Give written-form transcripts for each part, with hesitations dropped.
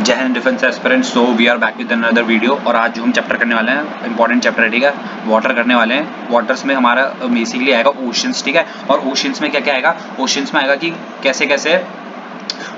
जय हिंद defence aspirants. So we are back with another video. और आज जो हम चैप्टर करने वाले हैं इंपॉर्टेंट चैप्टर है, ठीक है, वाटर करने वाले हैं। वाटर्स में हमारा बेसिकली आएगा ओशंस, ठीक है। और ओशंस में क्या क्या आएगा, ओशंस में आएगा कि कैसे कैसे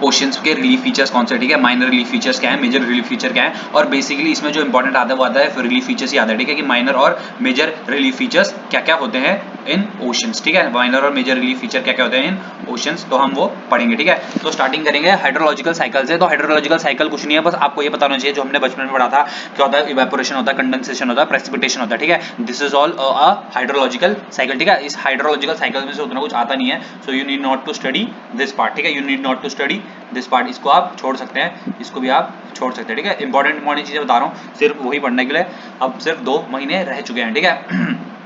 ओशंस के रिलीफ फीचर्स कौन से, ठीक है, माइनर रिलीफ फीचर्स क्या है, मेजर रिलीफ फीचर क्या है। और बेसिकली इसमें जो इंपॉर्टेंट आता है वो आता है रिलीफ फीचर्स ही आता है, ठीक है, कि माइनर और मेजर रिलीफ फीचर्स क्या क्या होते हैं इन ओशंस, ठीक है। माइनर और मेजर रिलीफ फीचर क्या क्या होते हैं इन ओशंस, तो हम वो पढ़ेंगे, ठीक है। तो स्टार्टिंग करेंगे हाइड्रोलॉजिकल साइकिल से। तो हाइड्रोलॉजिकल साइकिल कुछ नहीं है, बस आपको ये पता होना चाहिए जो हमने बचपन में पढ़ा था, क्या होता है, इवेपोरेशन होता है, कंडेंसेशन होता है, प्रेसिपिटेशन होता है, ठीक है। This is all a hydrological cycle, ठीक है। इस हाइड्रोलॉजिकल साइकिल में से उतना कुछ आता नहीं है, so you need not to study this part, ठीक है। You need not to study this part, इसको आप छोड़ सकते हैं, इसको भी आप छोड़ सकते हैं, ठीक है। इंपॉर्टेंट चीजें बता रहा हूँ सिर्फ वही पढ़ने के लिए। अब सिर्फ 2 महीने रह चुके हैं, ठीक है।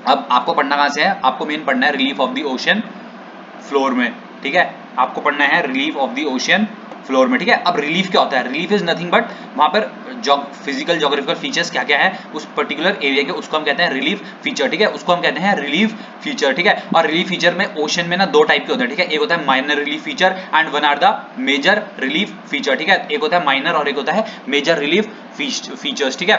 अब आपको पढ़ना कहाँ से है, आपको मेन पढ़ना है relief of the ocean floor में, ठीक है। आपको पढ़ना है relief of the ocean floor में, ठीक है। अब रिलीफ क्या होता है, रिलीफ इज नथिंग बट वहां पर फिजिकल ज्योग्राफिकल फीचर्स क्या क्या है उस पर्टिकुलर एरिया के, उसको हम कहते हैं रिलीफ फीचर, ठीक है। उसको हम कहते हैं रिलीफ फीचर, ठीक है। और रिलीफ फीचर में ओशन में ना 2 टाइप के होते हैं, ठीक है। एक होता है minor relief feature and one are the major relief feature, ठीक है। एक होता है माइनर और एक होता है मेजर रिलीफ फीचर्स, ठीक है।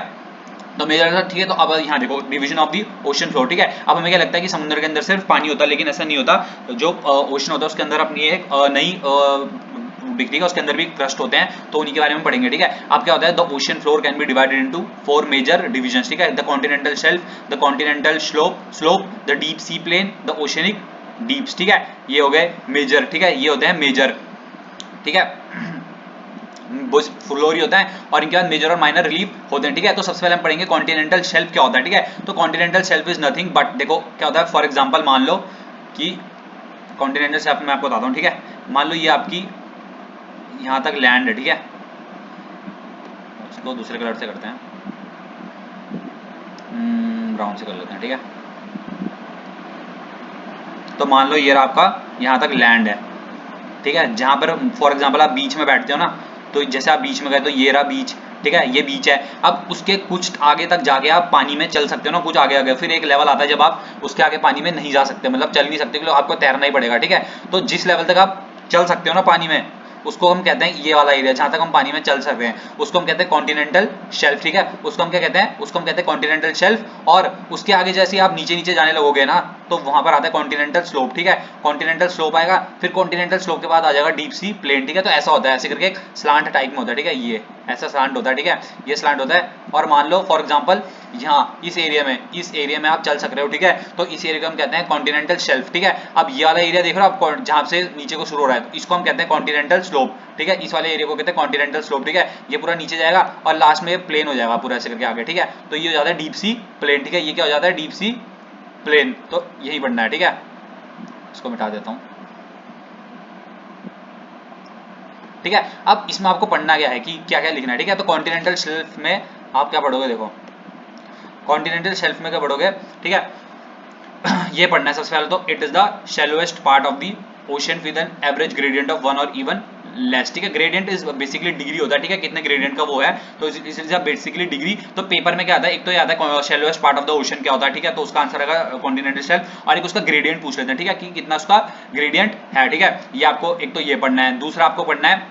तो मेजर, ठीक है। तो अब यहाँ देखो division of the ocean floor, ठीक है। अब हमें क्या लगता है कि समुद्र के अंदर सिर्फ पानी होता है, लेकिन ऐसा नहीं होता। जो ओशन होता है उसके अंदर अपनी एक नई दिखती है, उसके अंदर भी क्रस्ट होते हैं, तो उन्हीं के बारे में पढ़ेंगे, ठीक है। अब क्या होता है, the ocean floor can be divided into 4 major divisions, ठीक है। The continental shelf, the continental slope, the deep sea plain, the oceanic deeps, ठीक है। ये हो गए मेजर, ठीक है, ये होते हैं मेजर, ठीक है, फ्लोर ही होता है। और इनके बाद मेजर और माइनर रिलीफ होते हैं, ठीक है। तो सबसे पहले हम पढ़ेंगे कॉन्टिनेंटल शेल्फ क्या होता है, ठीक है। तो continental shelf is nothing but, देखो क्या होता है, फॉर एग्जांपल मान लो कि कॉन्टिनेंटल शेल्फ मैं आपको बताता हूँ, ठीक है। मान लो ये आपकी यहां तक लैंड है, ठीक है। इसको दूसरे कलर से करते हैं, ब्राउन से कर लेते हैं, ठीक है। तो मान लो ये रहा आपका यहां तक लैंड है, ठीक है। जहां पर फॉर एग्जांपल आप बीच में बैठते हो ना, तो जैसे आप बीच में गए तो ये रहा बीच, ठीक है, ये बीच है। अब उसके कुछ आगे तक जाके आप पानी में चल सकते हो ना, कुछ आगे फिर एक लेवल आता है जब आप उसके आगे पानी में नहीं जा सकते, मतलब चल नहीं सकते, आपको तैरना ही पड़ेगा, ठीक है। तो जिस लेवल तक आप चल सकते हो ना पानी में, उसको हम कहते हैं, ये वाला एरिया जहां तक हम पानी में चल सकते हैं उसको हम कहते हैं कॉन्टिनेंटल शेल्फ, ठीक है। उसको हम क्या कहते हैं, उसको हम कहते हैं कॉन्टिनेंटल शेल्फ। और उसके आगे जैसे आप नीचे नीचे जाने लगोगे ना, तो वहां पर आता है कॉन्टिनेंटल स्लोप, ठीक है। कॉन्टिनेंटल स्लोप आएगा, फिर कॉन्टिनेंटल स्लोप के बाद आ जाएगा डीप सी प्लेन, ठीक है। तो ऐसा होता है, ऐसे करके एक स्लांट टाइप में होता है, ठीक है। ये ऐसा स्लांट होता है, ठीक है, ये स्लांट होता है। और मान लो फॉर एग्जांपल यहाँ इस एरिया में आप चल सक रहे हो, ठीक है। तो इस एरिया को हम कहते हैं कॉन्टिनेंटल शेल्फ, ठीक है। अब ये वाला एरिया देख रहे हो आप, जहां से नीचे को शुरू हो रहा है, तो इसको हम कहते हैं कॉन्टिनेंटल स्लोप, ठीक है। इस वाले एरिया को कहते हैं कॉन्टिनेंटल स्लोप, ठीक है। ये पूरा नीचे जाएगा और लास्ट में ये प्लेन हो जाएगा पूरा ऐसे करके आगे, ठीक है। तो ये हो जाता है डीप सी प्लेन, ठीक है। ये क्या हो जाता है, डीप सी प्लेन। तो यही बनना है, ठीक है। इसको मिटा देता हूं, ठीक है। अब इसमें आपको पढ़ना क्या है कि क्या क्या लिखना है, ठीक है। तो कॉन्टिनेंटल शेल्फ में आप क्या पढ़ोगे, देखो कॉन्टिनेंटल शेल्फ में क्या पढ़ोगे, ठीक है। ये पढ़ना है सबसे पहले, तो it is the shallowest part of the ocean with an average gradient of 1 और इवन लेस, ठीक है। ग्रेडियंट इज बेसिकली डिग्री होता है, ठीक है, कितने ग्रेडियंट का वो है, तो इस इज बेसिकली डिग्री। तो पेपर में क्या आता है, एक तो ये आता है शैलोएस्ट पार्ट ऑफ द ओशन क्या होता है, ठीक है। तो उसका आंसर आएगा कॉन्टिनेंटल शेल्फ, और एक उसका ग्रेडियंट पूछ लेते हैं, ठीक है, कि कितना उसका ग्रेडियंट है, ठीक है। ये आपको एक तो ये पढ़ना है। दूसरा आपको पढ़ना है,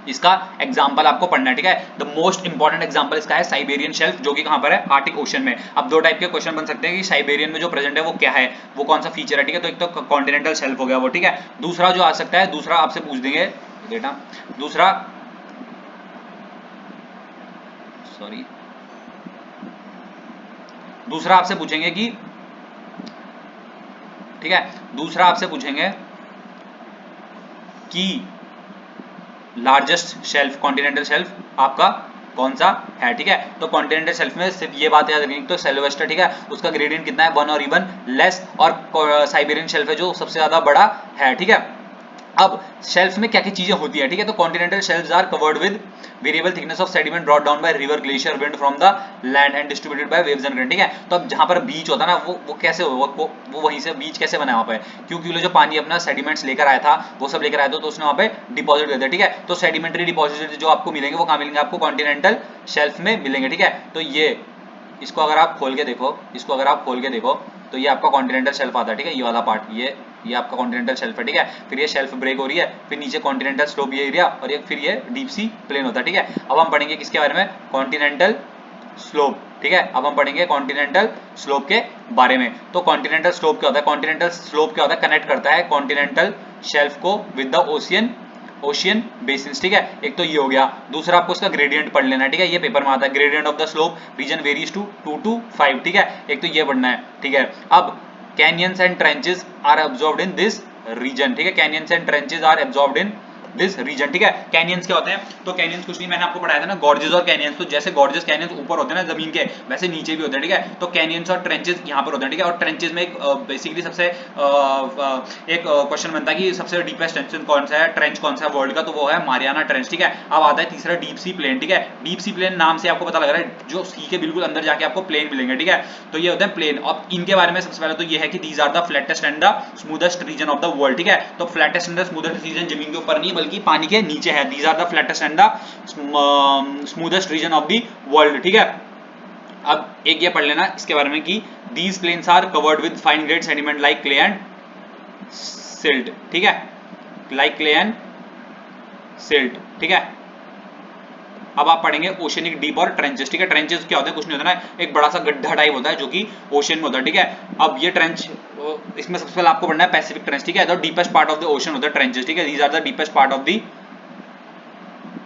इसका एग्जाम्पल आपको पढ़ना है, ठीक है। द मोस्ट इंपॉर्टेंट एग्जाम्पल इसका है साइबेरियन शेल्फ, जो कि कहां पर है, आर्टिक ओशन में। अब 2 टाइप के क्वेश्चन बन सकते हैं कि साइबेरियन में जो प्रेजेंट है वो क्या है, वो कौन सा फीचर है, ठीक है। तो एक तो कॉन्टिनेंटल शेल्फ हो गया वो, ठीक है। दूसरा जो आ सकता है, दूसरा आपसे पूछ देंगे बेटा, दूसरा सॉरी दूसरा आपसे पूछेंगे कि, ठीक है, दूसरा आपसे पूछेंगे कि लार्जेस्ट शेल्फ, कॉन्टिनेंटल शेल्फ आपका कौन सा है, ठीक है। तो कॉन्टिनेंटल शेल्फ में सिर्फ ये बात याद रखनी, तो सेल्वेस्टर, ठीक है, उसका ग्रेडियंट कितना है, 1 और इवन लेस। और साइबेरियन शेल्फ है जो सबसे ज्यादा बड़ा है, ठीक है। अब शेल्फ में क्या क्या चीजें होती है, ठीक है। तो continental shelfs are covered with variable thickness of sediment brought down by river, glacier, wind from the land and distributed by waves and rain, ठीक है। तो अब जहां पर बीच होता है ना, वो कैसे वो वहीं से बीच कैसे बना वहां पे, क्योंकि वो जो पानी अपना सेडिमेंट्स लेकर आया था, वो सब लेकर आया था, तो उसने वहां पे डिपॉजिट कर दिया, ठीक है। तो सेडिमेंट्री डिपॉजिट जो आपको मिलेंगे वो कहां मिलेंगे, आपको कॉन्टिनेंटल शेल्फ में मिलेंगे, ठीक है। तो ये इसको अगर आप खोल के देखो, तो ये आपका कॉन्टिनेंटल शेल्फ आता है, ठीक है, ये वाला पार्ट, ये आपका कॉन्टिनेंटल शेल्फ है, ठीक है। फिर ये शेल्फ ब्रेक हो रही है, फिर नीचे कॉन्टिनेंटल स्लोप ये एरिया, और फिर ये डीप सी प्लेन होता है, ठीक है। अब हम पढ़ेंगे किसके बारे में, कॉन्टिनेंटल स्लोप, ठीक है। अब हम पढ़ेंगे कॉन्टिनेंटल स्लोप के बारे में। तो कॉन्टिनेंटल स्लोप क्या होता है, कॉन्टिनेंटल स्लोप क्या होता है, कनेक्ट करता है कॉन्टिनेंटल शेल्फ को विद द ओशियन बेसिन्स, ठीक है। एक तो ये हो गया, दूसरा आपको इसका ग्रेडियंट पढ़ लेना है, ठीक है, ये पेपर में आता है, gradient of the slope region varies to 2 to 5, ठीक है, एक तो ये पढ़ना है, ठीक है। अब canyons and trenches are absorbed in this region, ठीक है, canyons and trenches are absorbed in this region, ठीक है। कैनियंस क्या होते हैं, तो कैनियंस कुछ नहीं, मैंने आपको पढ़ाया था ना गॉर्जेस और कैनियंस, तो जैसे गॉर्जेस कैनियंस ऊपर होते हैं ना जमीन के, वैसे नीचे भी होते हैं, ठीक है। तो कैनियंस और ट्रेंचेस यहाँ पर होते हैं, ठीक है। और ट्रेंचेस में एक बेसिकली सबसे एक क्वेश्चन बनता है कि सबसे डीपेस्ट ट्रेंच कौन सा है, ट्रेंच कौन सा है वर्ल्ड का, तो वो है मारियाना ट्रेंच, ठीक है। अब आता है तीसरा डीप सी प्लेन, ठीक है। डीप सी प्लेन नाम से आपको पता लग रहा है जो सी के बिल्कुल अंदर जाके आपको प्लेन मिलेंगे, ठीक है। तो ये होते हैं प्लेन। अब इनके बारे में सबसे पहले तो ये है कि these are the flattest and the smoothest region of the world, ठीक है। तो flattest and the smoothest region जमीन के ऊपर नहीं बल्कि पानी के नीचे है, these are the flattest and the smoothest region of the world, ठीक है। अब एक ये पढ़ लेना इसके बारे में कि these plains are covered with fine grade sediment like clay and silt, ठीक है, लाइक क्ले एंड सिल्ट, ठीक है। अब आप पढ़ेंगे ओशनिक डीप और ट्रेंचेस, ठीक है। ट्रेंचेस क्या होता है, कुछ नहीं होता ना, एक बड़ा सा गड्ढा टाइप होता है जो कि ओशन में होता है, ठीक है। अब ये ट्रेंच, इसमें सबसे पहले आपको पढ़ना है पैसिफिक ट्रेंच, ठीक है, the deepest part of the ocean होता है ट्रेंचेस, ठीक है, these are the deepest part of the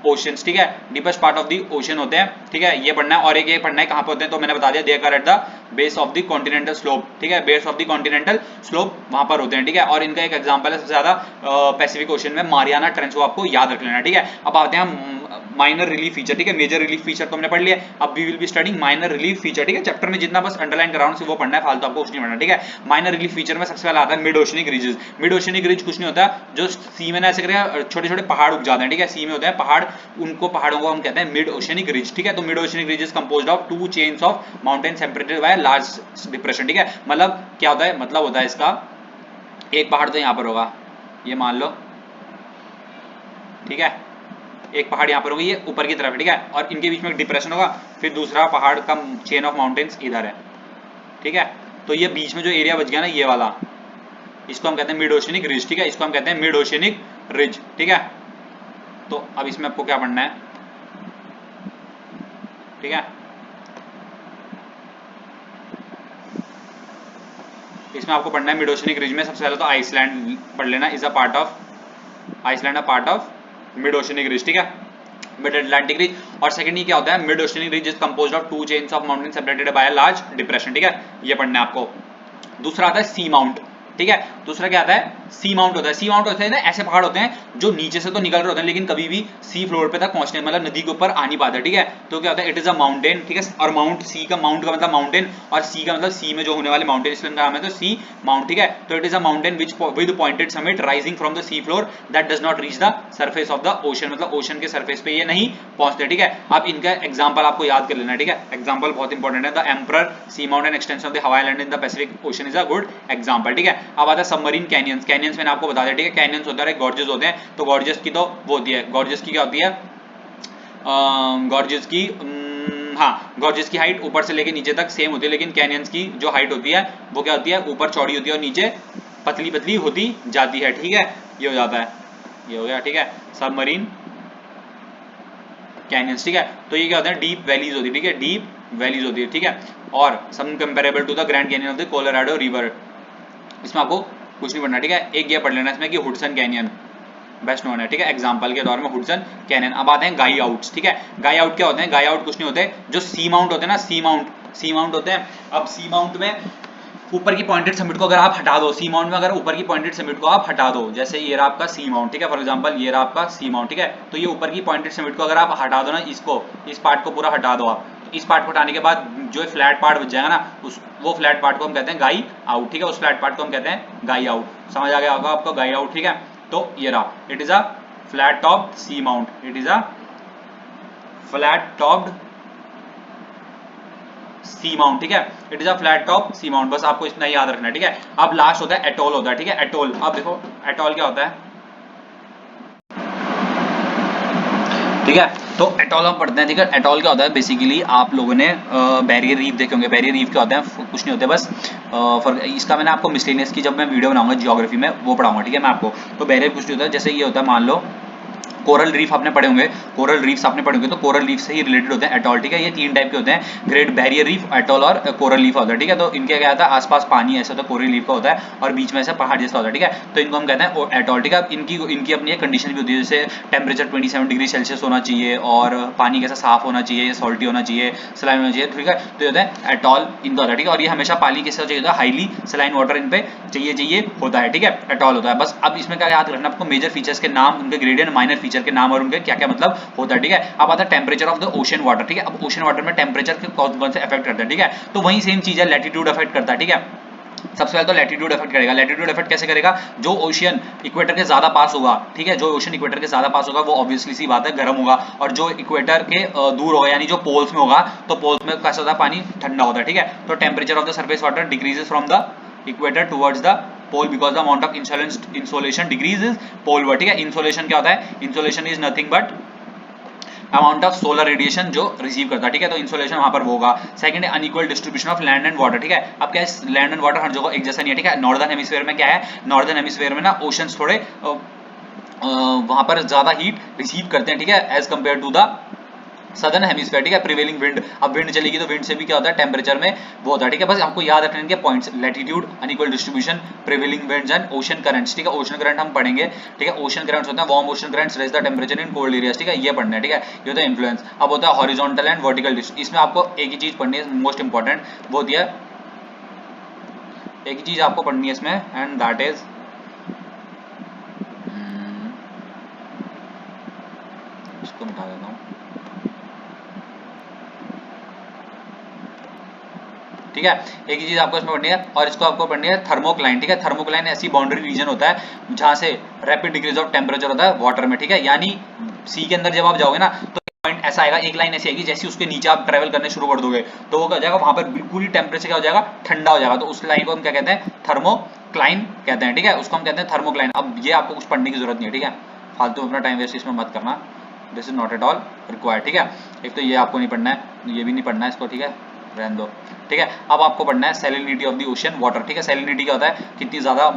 oceans, ठीक है, deepest part of the ocean होते हैं, ठीक है, ये पढ़ना है। और एक ये पढ़ना है कहां पे होते हैं, तो मैंने बता दिया, they are at the base of the continental slope, ठीक है, base of the continental slope वहां पर होते हैं, ठीक है। और इनका एक एग्जांपल है सबसे ज्यादा पैसिफिक ओशन में मारियाना ट्रेंच, वो आपको याद रख लेना, ठीक है। अब आते हैं माइनर रिलीफ फीचर, ठीक है, मेजर रिलीफ फीचर तो हमने पढ़ लिया, अब we will be studying minor relief feature, ठीक है। चैप्टर में जितना बस अंडरलाइन कराऊं सिर्फ वो पढ़ना है, फालतू आपको कुछ नहीं पढ़ना, ठीक है। माइनर रिलीफ फीचर में सबसे पहले आता है mid oceanic ridges. Mid oceanic ridge कुछ नहीं होता, जो सी में ना ऐसे करके छोटे छोटे पहाड़ उग जाते हैं, ठीक है, सी में होते हैं पहाड़, उनको पहाड़ों को हम कहते हैं मिड ओशनिक रिज, ठीक है। तो mid oceanic ridge is composed of 2 chains of mountain separated by large depression, ठीक है। मतलब क्या होता है, मतलब होता है इसका, एक पहाड़ तो यहाँ पर होगा, ये मान लो, ठीक है, एक पहाड़ यहाँ पर होगी, ये ऊपर की तरफ, ठीक है, और इनके बीच में एक डिप्रेशन होगा, फिर दूसरा पहाड़ का चेन ऑफ माउंटेन्स इधर है, ठीक है। तो ये बीच में जो एरिया बच गया ना, ये वाला, इसको हम कहते हैं मिड ओशनिक रिज, ठीक है, इसको हम कहते हैं मिड ओशनिक रिज, ठीक है। तो अब इसमें आपको क्या पढ़ना है, ठीक है, इसमें आपको पढ़ना है मिड ओशनिक रिज में सबसे पहले तो आइसलैंड पढ़ लेना, is a part of Iceland, a part of mid oceanic ridge, ठीक है, मिड अटलांटिक रिज। और सेकंड ये क्या होता है, mid oceanic ridge is composed of 2 chains of mountain separated by a large depression, ठीक है, ये पढ़ना है आपको। दूसरा आता है सी माउंट, ठीक है, दूसरा क्या आता है, सी माउंट होता है। सी माउंट होते हैं ऐसे पहाड़ होते हैं जो नीचे से तो निकल रहे होते हैं लेकिन कभी भी सी फ्लोर पे तक पहुंचने, मतलब नदी के ऊपर आ नहीं पाते, ठीक है। तो क्या होता है, इट इज अ माउंटेन, ठीक है, और माउंट, सी का माउंट का मतलब माउंटेन, और सी का मतलब सी में जो होने वाले माउंटेन, इसलिए इनका नाम है तो सी माउंट, ठीक है। तो it is a mountain which with pointed summit rising from the sea floor that does not reach the surface of the ocean, मतलब ओशन के सरफेस पे ये नहीं पहुंचते, ठीक है। अब इनका एग्जांपल आपको याद कर लेना, ठीक है, एग्जांपल बहुत इंपॉर्टेंट है। The emperor sea mountain extension of the Hawaii island in the Pacific ocean is a good example, ठीक है। अब आता है सबमरीन कैनियंस। कैनियंस मैंने आपको बता दिया, ठीक है, कैनियंस होता है गॉर्जेस होते हैं, तो गॉर्जेस की तो वो होती है, गॉर्जेस की क्या होती है, गॉर्जेस की हाँ, गॉर्जेस की हाइट ऊपर से लेके नीचे तक सेम होती है, लेकिन कैनियंस की जो हाइट होती है वो क्या होती है, ऊपर चौड़ी होती है और नीचे पतली पतली होती जाती है, ठीक है, ये हो जाता है, ये हो गया, ठीक है, सबमरीन कैनियंस, ठीक है। तो ये क्या होता है, डीप वैलीज होती है, ठीक है, डीप वैलीज होती है, ठीक है, और some comparable to the Grand Canyon of the Colorado river. इसमें आपको कुछ नहीं पढ़ना, ठीक है, एक ये पढ़ लेना इसमें कि हुडसन कैनियन बेस्ट नोन है, ठीक है, एग्जांपल के दौर में हुडसन कैनियन। अब आते हैं गाई आउट्स, ठीक है, गाई आउट क्या होते हैं, गाई आउट कुछ नहीं होते, जो सी माउंट होते हैं ना, सी माउंट होते हैं। अब सी माउंट में ऊपर की पॉइंटेड समिट को अगर आप हटा दो, सी माउंट में अगर ऊपर की पॉइंटेड समिट को आप हटा दो, जैसे ये रहा आपका सी माउंट, ठीक है, फॉर एग्जांपल ये रहा आपका सी माउंट, ठीक है, तो ये ऊपर की पॉइंटेड समिट को अगर आप हटा दो ना, इसको, इस पार्ट को पूरा हटा दो आप, इस पार्ट को हटाने के बाद जो फ्लैट पार्ट बच जाएगा ना, वो फ्लैट पार्ट को हम कहते हैं गाई आउट, ठीक है, उस फ्लैट पार्ट को हम कहते हैं गाई आउट, समझ आ गया होगा आपको, गाई आउट, ठीक है। तो ये रहा, it is a flat top sea mount, it is a flat topped sea mount, ठीक है, it is a flat top sea mount, बस आपको इतना ही याद रखना है, ठीक है। अब लास्ट होता है एटोल होता है, ठीक है, एटोल। अब देखो एटोल क्या होता है, ठीक है, तो एटोल हम पढ़ते हैं, ठीक है। एटोल क्या होता है, बेसिकली आप लोगों ने बैरियर रीफ देखे होंगे। बैरियर रीफ क्या होता है, कुछ नहीं होते, बस फॉर इसका मैंने आपको मिसलेनियस की जब मैं वीडियो बनाऊंगा जियोग्राफी में वो पढ़ाऊंगा, ठीक है मैं आपको। तो बैरियर कुछ होता है, जैसे ये होता है, मान लो कोरल रीफ आपने पढ़े होंगे, कोरल रीफ्स आपने पढ़े होंगे, तो कोरल रीफ से ही रिलेटेड होते हैं एटॉल, ठीक है। ये 3 टाइप के होते हैं, ग्रेट बैरियर रीफ, एटॉल और कोरल रीफ होता है, ठीक है। तो इनके क्या होता है, आसपास पानी ऐसा होता है, कोरल रीफ का होता है और बीच में ऐसा पहाड़ जैसा होता है, ठीक है। तो इनको हम कहते हैं एटॉल, ठीक है। इनकी अपनी एक कंडीशन भी होती है, जैसे टेम्परेचर 27 डिग्री सेल्सियस होना चाहिए और पानी कैसा साफ होना चाहिए, सॉल्टी होना चाहिए, सलाइन होना चाहिए, ठीक है। तो ये होता है एटॉल इनका होता है, ठीक है। और ये हमेशा पानी कैसा चाहिए होता है, हाईली सलाइन वाटर इन पे चाहिए होता है, ठीक है, एटॉल होता है। बस अब इसमें क्या याद रखना आपको, मेजर फीचर्स के नाम, उनके ग्रेडियंट, माइनर फीचर के नाम और उनके क्या क्या मतलब होता है, ठीक है। अब आता है temperature of the ocean water, ठीक है। अब ओशन वाटर में टेम्परेचर के कौन से अफेक्ट करता है, ठीक है। तो वही सेम चीज है, लैटिट्यूड अफेक्ट करता है, ठीक है। सबसे पहले तो लैटिट्यूड अफेक्ट करेगा। लैटिट्यूड अफेक्ट कैसे करेगा, जो ओशियन इक्वेटर के ज्यादा पास होगा, ठीक है, जो ओशियन इक्वेटर के ज्यादा पास होगा वो ऑब्वियसली सी बात है गर्म होगा, और जो इक्वेटर के दूर होगा यानी जो पोल्स में होगा, तो पोल्स में कैसा होता है, पानी ठंडा होता है, ठीक है। तो temperature of the surface water decreases from the equator towards the pole because the amount of insolation decreases poleward, ठीक है। इंसोलेशन क्या होता है, insolation is nothing but amount of solar radiation जो रिसीव करता है, ठीक है। तो इंसोलेशन वहां पर होगा। सेकंड है unequal distribution of land and water, ठीक है। अब क्या है, लैंड एंड वाटर हर जगह एक जैसा नहीं है, ठीक है। नॉर्दर्न हेमिस्फीयर में क्या है, नॉर्दर्न हेमिस्फीयर में ना ओशंस थोड़े वहां पर ज्यादा हीट रिसीव करते हैं, ठीक है, as compare to the southern hemisphere, ठीक है। प्रिवेलिंग विंड, अब विंड चलेगी तो विंड से भी क्या होता है, टेम्परेचर में वो होता है, ठीक है। बस आपको याद रखने के points, latitude, unequal distribution, prevailing winds and ocean currents, ठीक है। ओशन करंट हम पढ़ेंगे, ठीक है। ओशन करंट्स होते हैं warm ocean currents raise the temperature in cold areas, ठीक है, ये पढ़ना है, ठीक है। ये होता है इन्फ्लुएंस। अब होता है हॉरिजॉन्टल एंड वर्टिकल डिस्ट्रीब्यूशन। इसमें आपको एक ही चीज पढ़नी है, मोस्ट इंपॉर्टेंट वो होती है, एक ही चीज आपको पढ़नी है इसमें, एंड दैट इज इसको मिटा देता हूँ, ठीक है। एक ही चीज आपको इसमें पढ़नी है और इसको आपको पढ़नी है थर्मोक्लाइन, ठीक है। थर्मोक्लाइन ऐसी बाउंड्री रीजन होता है जहां से रैपिड डिक्रीज ऑफ टेम्परेचर होता है वाटर में, ठीक है। यानी सी के अंदर जब आप जाओगे ना तो पॉइंट ऐसा आएगा, एक लाइन ऐसी आएगी, जैसे उसके नीचे आप ट्रेवल करने शुरू कर दोगे तो वो क्या हो जाएगा, वहां पर बिल्कुल ही टेम्परेचर क्या हो जाएगा, ठंडा हो जाएगा। तो उस लाइन को हम क्या कहते हैं, थर्मोक्लाइन कहते हैं, ठीक है। उसको हम कहते हैं थर्मोक्लाइन। अब ये आपको कुछ पढ़ने की जरूरत नहीं है, ठीक है, फालतू अपना टाइम वेस्ट इसमें मत करना, this is not at all required, ठीक है। एक तो ये आपको नहीं पढ़ना है, ये भी नहीं पढ़ना है इसको, ठीक है, रहने दो, ठीक है। अब आपको पढ़ना है salinity of the ocean water, ठीक है। सैलिनिटी क्या होता है, कितनी ज्यादा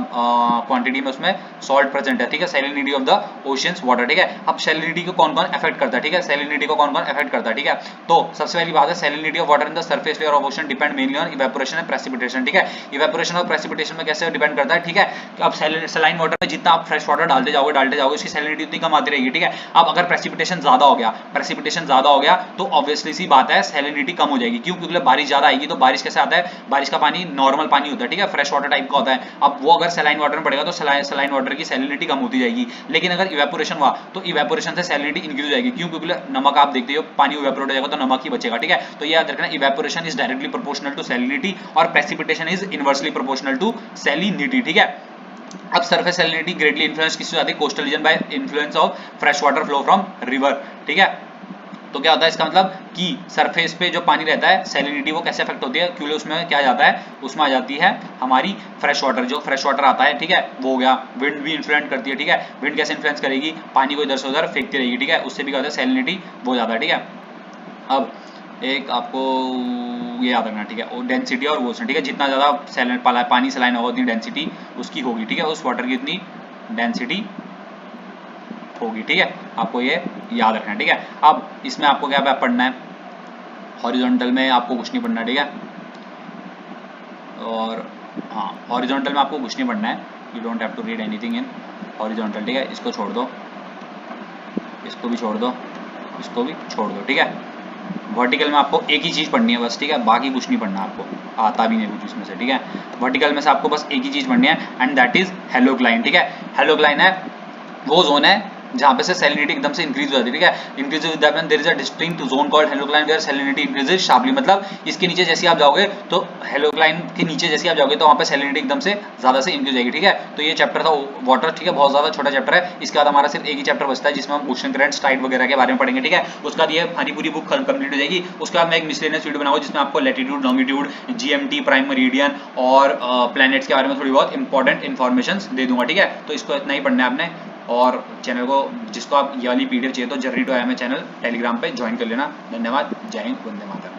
क्वांटिटी में उसमें सॉल्ट प्रेजेंट है, ठीक है। Salinity of the oceans water, ठीक है। अब सैलिनिटी को कौन कौन अफेक्ट करता है, ठीक है, सैलिनिटी को कौन कौन अफेक्ट करता है, ठीक है। तो सबसे पहली बात है, salinity of water in the surface layer of ocean depend mainly on evaporation and precipitation, ठीक है। इवेपोरेशन और प्रेसिपिटेशन में कैसे डिपेंड करता है, ठीक है। अब सैलाइन वाटर में जितना आप फ्रेश वाटर डालते जाओगे उसकी सैलिनिटी उतनी कम आती रहेगी, ठीक है। अब अगर प्रेसिपिटेशन ज्यादा हो गया तो ऑब्वियसली सी बात है सैलिनिटी कम हो जाएगी। क्यों, क्योंकि बारिश ज्यादा आएगी। तो बारिश कैसे आता है, बारिश का पानी नॉर्मल पानी होता है, ठीक है, फ्रेश वाटर टाइप का होता है। अब वो अगर सलाइन वाटर में पड़ेगा तो सलाइन वाटर की सैलिनिटी कम होती जाएगी। लेकिन अगर इवेपोरेशन हुआ तो इवेपोरेशन से सैलिनिटी इंक्रीज हो जाएगी। क्यों, क्योंकि नमक आप देखते हो पानी इवेपोरेट हो जाएगा तो नमक ही बचेगा, ठीक है। तो ये याद रखना, evaporation is directly proportional to salinity और precipitation is inversely proportional to salinity, ठीक है। अब सरफेस सैलिनिटी ग्रेटली इन्फ्लुएंस किससे होती है, coastal region by influence of fresh water flow from river, ठीक है। तो क्या होता है इसका मतलब कि सरफेस पे जो पानी रहता है सैलिनिटी वो कैसे अफेक्ट होती है, क्योंकि उसमें क्या जाता है, उसमें आ जाती है हमारी फ्रेश वाटर, जो फ्रेश वाटर आता है, ठीक है, वो हो गया। विंड भी इन्फ्लुएंस करती है, ठीक है। विंड कैसे इन्फ्लुएंस करेगी, पानी को इधर से उधर फेंकती रहेगी, ठीक है, उससे भी क्या होता है सैलिनिटी वो जाता है, ठीक है। अब एक आपको ये याद रखना, ठीक है, और डेंसिटी और वो, ठीक है, जितना ज्यादा पानी सलाइन होगा उतनी डेंसिटी उसकी होगी, ठीक है, उस वाटर की उतनी डेंसिटी होगी, ठीक है। आपको ये याद रखना है, ठीक है। अब इसमें आपको क्या पढ़ना है, हॉरिजॉन्टल में आपको कुछ नहीं पढ़ना, ठीक है। और हाँ, हॉरिजॉन्टल में आपको कुछ नहीं पढ़ना है, you don't have to read anything in horizontal, ठीक है। इसको छोड़ दो, इसको भी छोड़ दो, इसको भी छोड़ दो, ठीक है। वर्टिकल में आपको एक ही चीज पढ़नी है बस, ठीक है, बाकी कुछ नहीं पढ़ना, आपको आता भी नहीं कुछ इसमें से, ठीक है। वर्टिकल में से आपको बस एक ही चीज पढ़नी है एंड दैट इज हेलोक्लाइन, ठीक है। हेलोक्लाइन है वो जोन है जहां पे से सैलिनिटी एकदम से इंक्रीज हो जाती है, ठीक है। Increase with that there is a distinct zone called halocline where salinity increases sharply, मतलब इसके नीचे जैसे आप जाओगे तो हेलोक्लाइन के नीचे जैसे आप जाओगे तो वहां पे सैलिनिटी एकदम से ज्यादा से इंक्रीज जाएगी, ठीक है। तो ये चैप्टर था वाटर, ठीक है, बहुत ज्यादा छोटा चैप्टर है। इसके बाद हमारा सिर्फ एक ही चैप्टर बचता है जिसमें हम ओशन करंट्स, टाइड वगैरह के बारे में पढ़ेंगे, ठीक है। उसके बाद ये हमारी पूरी बुक कंप्लीट हो जाएगी। उसके बाद मैं एक मिसलेनियस वीडियो बनाऊंगा जिसमें आपको latitude, longitude, GMT, prime meridian और प्लैनेट्स के बारे में थोड़ी बहुत इंपॉर्टेंट इन्फॉर्मेशन दे दूंगा, ठीक है। तो इसको इतना ही पढ़ना है आपने, और चैनल को, जिसको आप ये वाली पीडीएफ चाहिए तो journey to I M channel Telegram पे ज्वाइन कर लेना। धन्यवाद, जय हिंद, वंदे मातरम।